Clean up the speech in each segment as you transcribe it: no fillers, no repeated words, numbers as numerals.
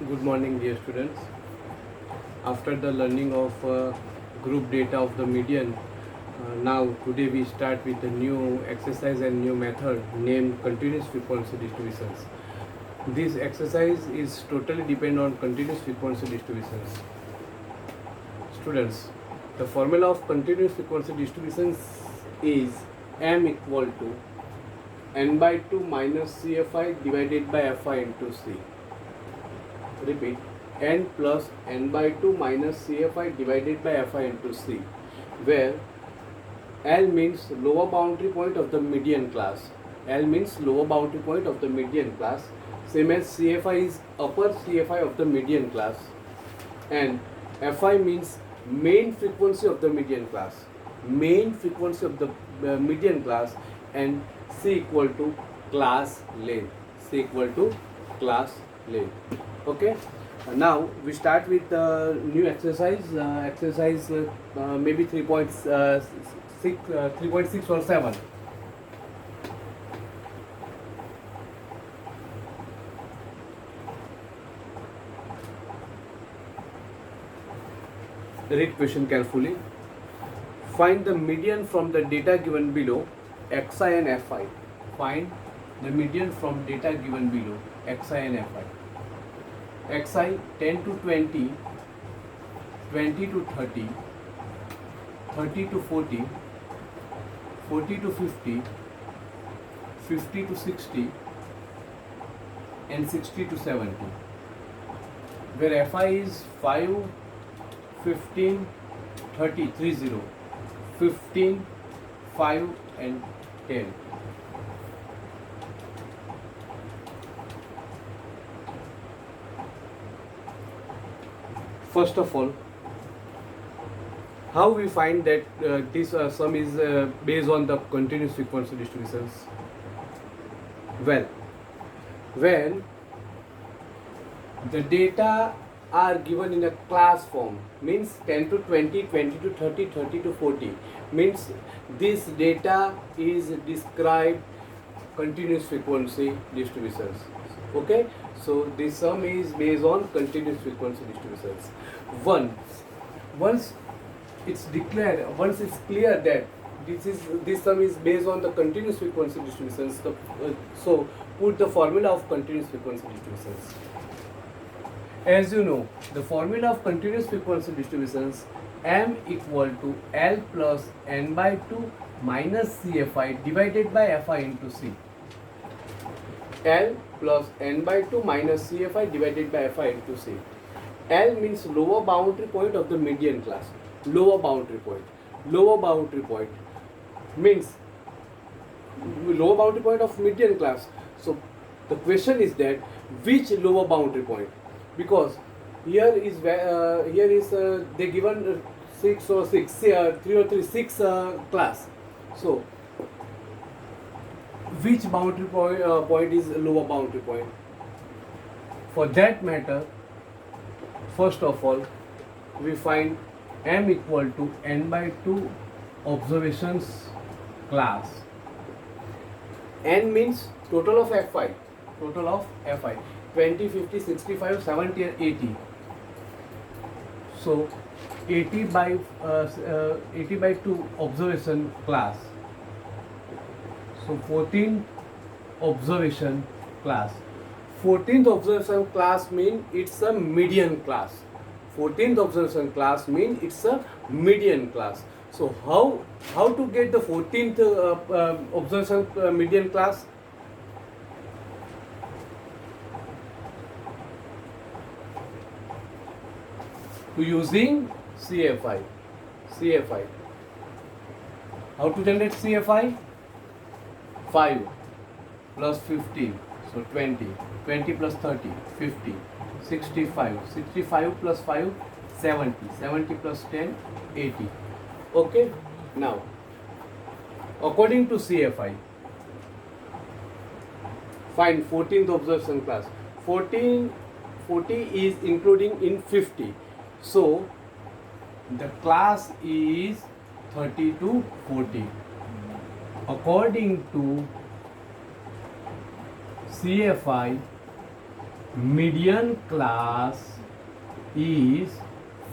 Good morning, dear students. After the learning of group data of the median, now today we start with a new exercise and new method named continuous frequency distributions. This exercise is totally depend on continuous frequency distributions. Students, the formula of continuous frequency distributions is m equal to n by 2 minus cfi divided by fi into c. Repeat, n plus n by 2 minus cfi divided by fi into c, where L means lower boundary point of the median class. L means lower boundary point of the median class, same as CFI is upper CFI of the median class, and FI means main frequency of the median class. Main frequency of the median class, and C equal to class length. C equal to class length. Okay. Now we start with the new exercise. Exercise maybe 3.6 or 7. Read question carefully. Find the median from the data given below, xi and fi. Find the median from data given below, xi and fi. xi 10 to 20, 20 to 30, 30 to 40, 40 to 50, 50 to 60, and 60 to 70. Where fi is 5, 15, 30, 30, 15, 5, and 10. First of all, how we find that this sum is based on the continuous frequency distributions? Well, when the data are given in a class form, means 10 to 20, 20 to 30, 30 to 40, means this data is described continuous frequency distributions. Okay, so this sum is based on continuous frequency distributions. Once it's declared, once it's clear that this sum is based on the continuous frequency distributions, so put the formula of continuous frequency distributions. As you know, the formula of continuous frequency distributions, m equal to L plus n by 2 minus CFI divided by FI into C. L plus n by 2 minus CFI divided by FI into C. L means lower boundary point of the median class. Lower boundary point. Lower boundary point means lower boundary point of median class. So the question is that which lower boundary point? Because here is they given 6 or 6, 3 or 3, 6 class. So which boundary point is lower boundary point? For that matter, first of all, we find m equal to n by 2 observations class. N means total of fi. Total of fi. 20, 50, 65, 70, and 80. So 80 by 2 observation class. So 14th observation class. 14th observation class mean it's a median class. 14th observation class mean it's a median class. So how to get the 14th observation median class? To using CFI. CFI. How to generate CFI? 5 plus 15, so 20. 20 plus 30, 50. 65. 65 plus 5, 70. 70 plus 10, 80. Okay. Now, according to CFI, find 14th observation class. 40 is including in 50. So the class is 30 to 40. According to CFI, median class is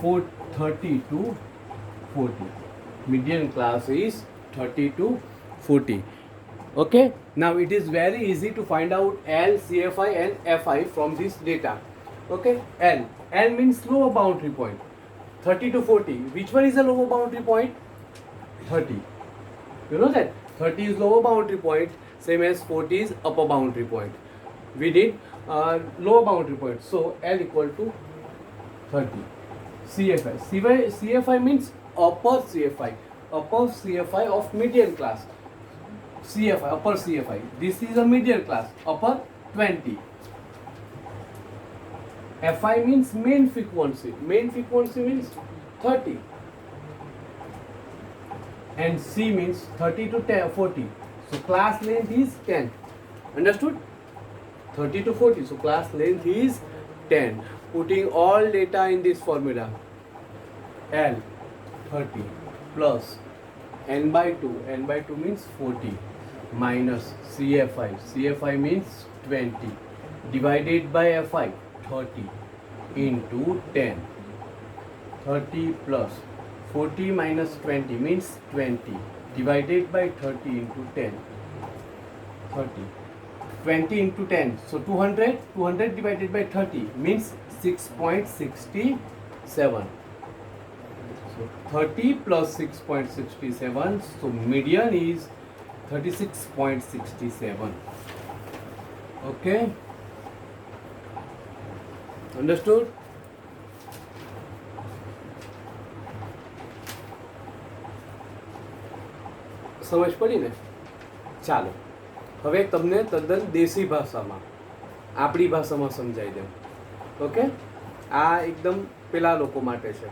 30 to 40. Median class is 30 to 40. Okay, now it is very easy to find out L, CFI and FI from this data. Okay, L means lower boundary point. 30 to 40, which one is the lower boundary point? 30. You know that 30 is lower boundary point, same as 40 is upper boundary point. We did lower boundary point, so L equal to 30. CFI means upper CFI. Upper CFI of median class. CFI, upper CFI. This is a median class. Upper 20. FI means main frequency. Main frequency means 30. And C means 30 to 40. So class length is 10. Understood? 30 to 40. So class length is 10. Putting all data in this formula. L 30 plus n by 2. N by 2 means 40 minus CFI. CFI means 20 divided by FI 30 into 10. 30 plus 40 minus 20 means 20 divided by 30 into 10. 30. 20 into 10. So 200. 200 divided by 30 means 6.67. So 30 plus 6.67. So median is 36.67. Okay. Understood? સમજ પડી ને? ચાલો હવે તમને તદ્દન દેશી ભાષામાં આપણી ભાષામાં સમજાવી દઉં. ઓકે, આ એકદમ પેલા લોકો માટે છે.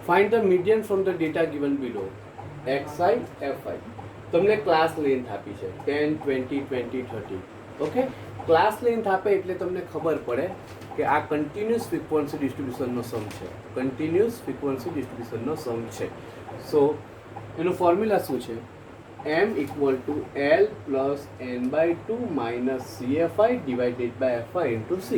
Find the median from the data given below. XI, FI. તમને ક્લાસ લેન્થ આપી છે 10, 20, 20, 30. ઓકે, ક્લાસ લેન્થ આપે એટલે તમને ખબર પડે કે આ કન્ટિન્યુઅસ ફ્રીક્વન્સી ડિસ્ટ્રીબ્યુશનનો સમ છે. કન્ટિન્યુઅસ ફ્રીક્વન્સી ડિસ્ટ્રીબ્યુશનનો સમ છે. સો એનો ફોર્મ્યુલા શું છે? M equal to L plus n by 2 minus CFI divided by FI into C.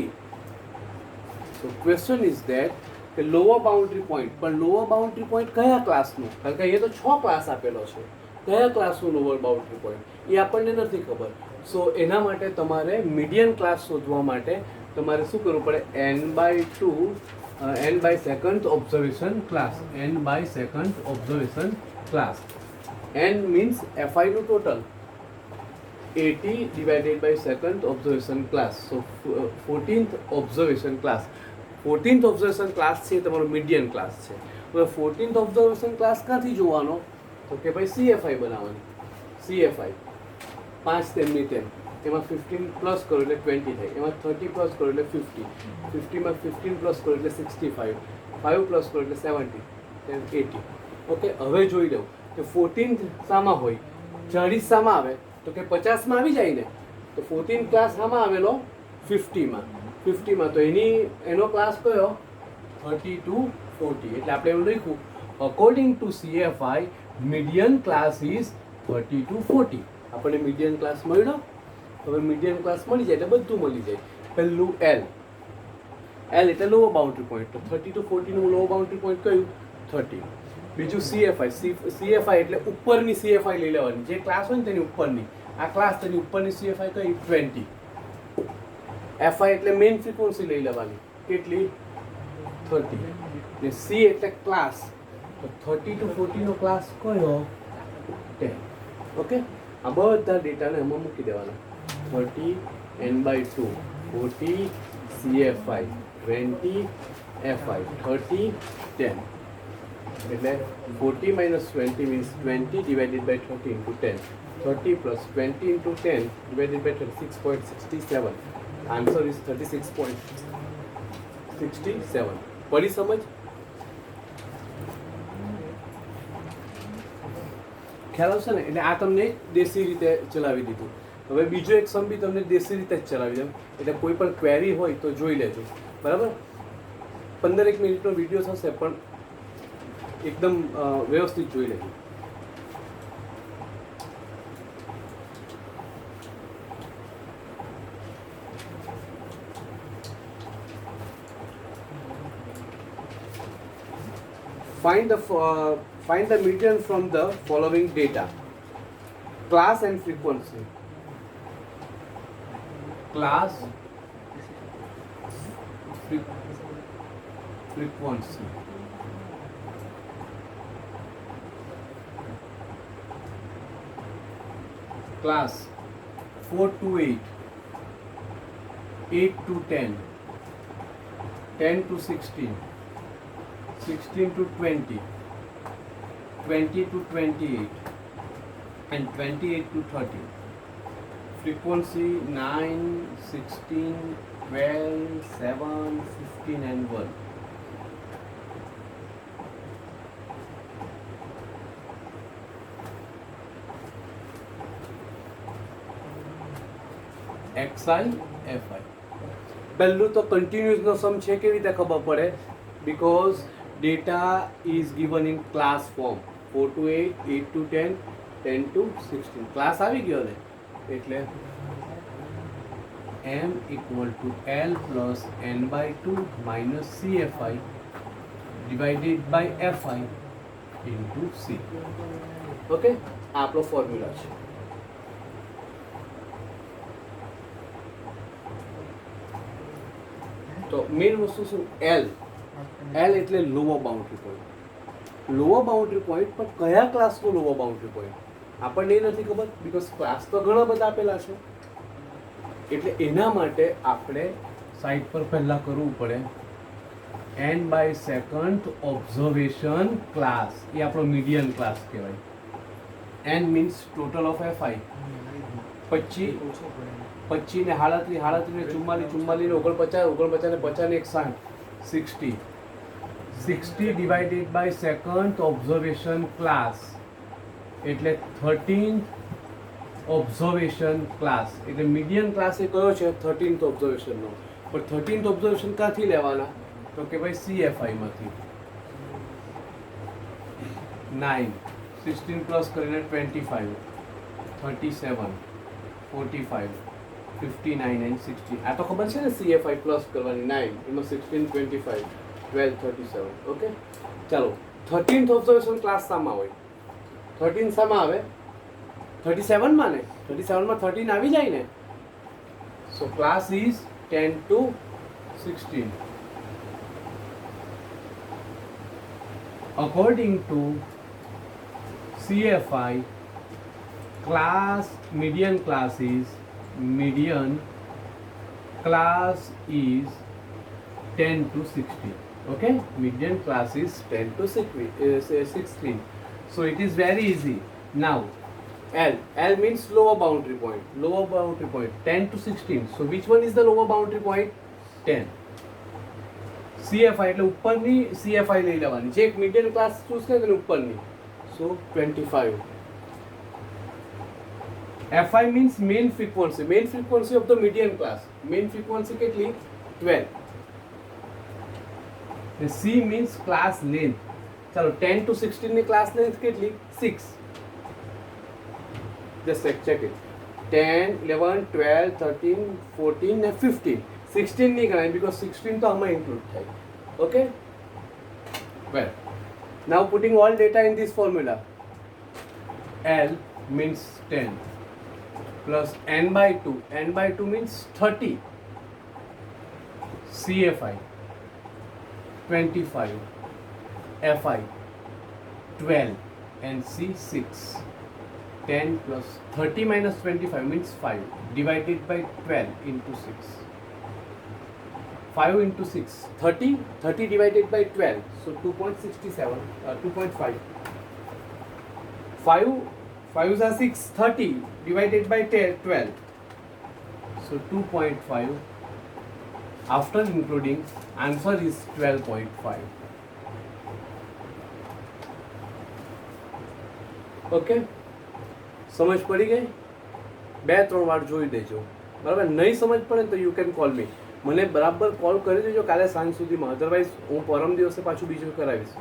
So question is that the lower boundary point, but lower boundary point કયા ક્લાસનો? કારણ કે એ તો 6 class આપેલો છે. કયા ક્લાસનો લોઅર બાઉન્ડ્રી પોઈન્ટ એ આપણને નથી ખબર. સો એના માટે તમારે મીડિયન ક્લાસ શોધવા માટે તમારે શું કરવું પડે? n by 2 n by second observation class. n by second observation class. N means FI નું total 80 divided by second observation class. So 14th observation class. 14th observation class છે તમારો મીડિયન ક્લાસ છે. હવે 14th observation class ક્યાંથી જોવાનો? તો કે ભાઈ CFI બનાવવાની. CFI 5 તેમની તેમ, એમાં 15 પ્લસ કરો એટલે 20 થાય, એમાં 30 પ્લસ કરો એટલે 50, 50માં 15 પ્લસ કરો એટલે 65, 5 પ્લસ કરો એટલે 70, 80. ઓકે, હવે જોઈ લઉં કે 14th શામાં હોય? 40 શામાં આવે? તો કે 50માં આવી જાય ને. તો 14th ક્લાસ શામાં આવેલો? 50માં. 50માં તો એનો ક્લાસ કયો? 30 to 40. એટલે આપણે એવું લખ્યું according to CFI median class is 30 to 40. આપણને મીડિયન ક્લાસ મળ્યો. હવે મીડિયન ક્લાસ મળી જાય એટલે બધું મળી જાય. પહેલું L એટલે લોઅર બાઉન્ડ્રી પોઈન્ટ. તો 30 to 40 નું લોઅર બાઉન્ડ્રી પોઈન્ટ કયું? 30. બીજું CFI એટલે ઉપરની CFI લઈ લેવાની. જે ક્લાસ હોય ને તેની ઉપરની, આ ક્લાસ તેની ઉપરની CFI કઈ? 20. FI એટલે મેઇન ફ્રીક્વન્સી લઈ લેવાની. કેટલી? 30. ને C એટલે ક્લાસ. તો 30 to 40 નો ક્લાસ કયો? 10. ઓકે, આ બધા ડેટાને એમાં મૂકી દેવાના. 30 n by 2, 40 CFI, 20 FI, 30 10. એટલે 40 minus 20 means 20 divided by 30 into 10. 30 plus 20 into 10 divided by 36.67. Answer is 36.67. પડી સમજ? ખ્યાલ આવશે ને? એટલે આ તમને દેશી રીતે ચલાવી દીધું. હવે બીજો એક સમ બી તમને દેશી રીતે જ ચલાવી દઉં. એટલે કોઈ પણ ક્વેરી હોય તો જોઈ લેજો, બરાબર? 15 મિનિટનો વિડીયો થશે પણ એકદમ વ્યવસ્થિત જોઈ લેજો. find the median from the following data: class and frequency. Class, frequency. Class 4 to 8, 8 to 10, 10 to 16, 16 to 20, 20 to 28, and 28 to 30. Frequency 9, 16, 12, 7, 15, and 1. XI, FI. પહેલું તો કન્ટિન્યુઅસનો સમ છે કેવી રીતે ખબર પડે? Because data is given in class form 4 to 8, 8 to 10, 10 to 16. Class આવી ગયો ને એટલે m equal to L plus n by 2 minus CFI divided by FI into C. Okay, આ આપણો ફોર્મ્યુલા છે. તો મેઇન વસ્તુ શું? એલ એટલે lower boundary point. Lower boundary point પણ કયા ક્લાસનો લોઅર બાઉન્ડ્રી પોઈન્ટ આપણને એ નથી ખબર, બીકોઝ ક્લાસ તો ઘણા બધા આપેલા છે. એટલે એના માટે આપણે સાઇડ પર પહેલાં કરવું પડે n by second observation class. એ આપણો મીડિયન ક્લાસ કહેવાય. n means total of FI. 25 ને 37, 37 ને 44, 44 ને 49, 49 ને 50 ને 60, 60 divided by second observation class એટલે 13th ઓબ્ઝર્વેશન ક્લાસ. એટલે મીડિયન ક્લાસ એ કયો છે? 13th ઓબ્ઝર્વેશનનો. પણ 13th ઓબ્ઝર્વેશન ક્યાંથી લેવાના? તો કે ભાઈ CFI માંથી. 9, 16 પ્લસ કરીને 25, 37, 45, 59 and 60. આ તો ખબર છે ને, CFI પ્લસ કરવાની 9, એમાં 16, 25, 12, 37. ઓકે, ચાલો 13th ઓબ્ઝર્વેશન ક્લાસ શામાં હોય? 13 શામાં આવે? 37 માં ને, 37 માં 13 આવી જાય ને. સો class is 10 to 16. According to CFI, median class is 10 to 16. Okay, median class is 10 to 16. So it is very easy. Now L means lower boundary point. 10 to 16. So which one is the lower boundary point? 10. CFI એટલે ઉપરની CFI લઈ લેવાની. જે એક median class choose કરે તેને ઉપરની. So 25. FI means main frequency of the median class. Main frequency કેટલી? 12. And C means class length. ચલો 10 to 16 ની class length કેટલી? 6. Just check it. 10, 11, 12, 13, 14 and 15. 16 નહીં ગણાય because 16 તો આમાં include થાય. Okay? Well, now putting all data in this formula. L means 10 plus n by 2. n by 2 means 30. CFI 25, FI 12 and C 6. 10 plus 30 minus 25 means 5 divided by 12 into 6. 5 into 6, 30 divided by 12, so 2.67, 2.5. 5 are 6, 30 divided by 12, so 2.5. After including, answer is 12.5. Okay, સમજ પડી ગઈ? 2-3 વાર જોઈ દેજો, બરાબર? નહીં સમજ પડે તો યુ કેન કોલ મી. મને બરાબર કોલ કરી દેજો કાલે સાંજ સુધીમાં, અધરવાઇઝ હું પરમ દિવસે પાછું બીજું કરાવીશ,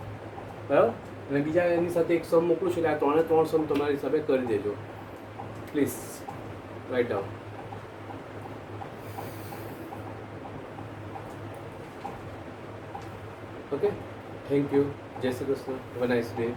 બરાબર? અને બીજા એની સાથે એક સમ મોકલું છું એટલે આ 3 સમ તમારા હિસાબે કરી દેજો. Please write down. Okay, Thank you. Jai Shri Krishna. Have a nice day.